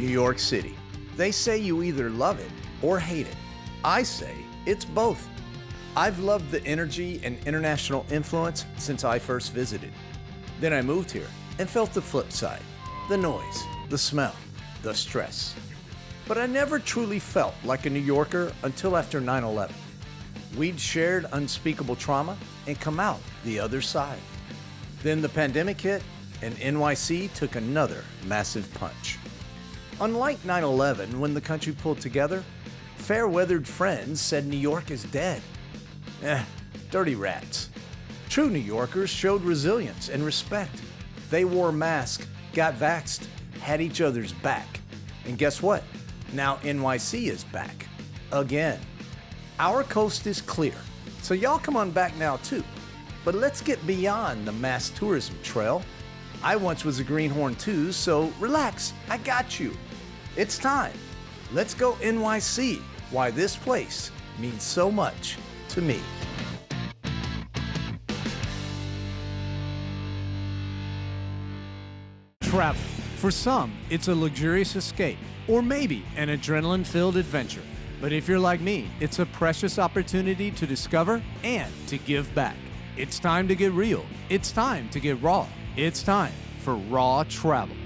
New York City. They say you either love it or hate it. I say it's both. I've loved the energy and international influence since I first visited. Then I moved here and felt the flip side, the noise, the smell, the stress. But I never truly felt like a New Yorker until after 9/11. We'd shared unspeakable trauma and come out the other side. Then the pandemic hit and NYC took another massive punch. Unlike 9/11, when the country pulled together, fair-weathered friends said New York is dead. Dirty rats. True New Yorkers showed resilience and respect. They wore masks, got vaxxed, had each other's back. And guess what? Now NYC is back. Again. Our coast is clear, so y'all come on back now too. But let's get beyond the mass tourism trail. I once was a greenhorn too, so relax, I got you. It's time. Let's go NYC, why this place means so much to me. Travel. For some, it's a luxurious escape, or maybe an adrenaline-filled adventure. But if you're like me, it's a precious opportunity to discover and to give back. It's time to get real. It's time to get raw. It's time for RawTravel.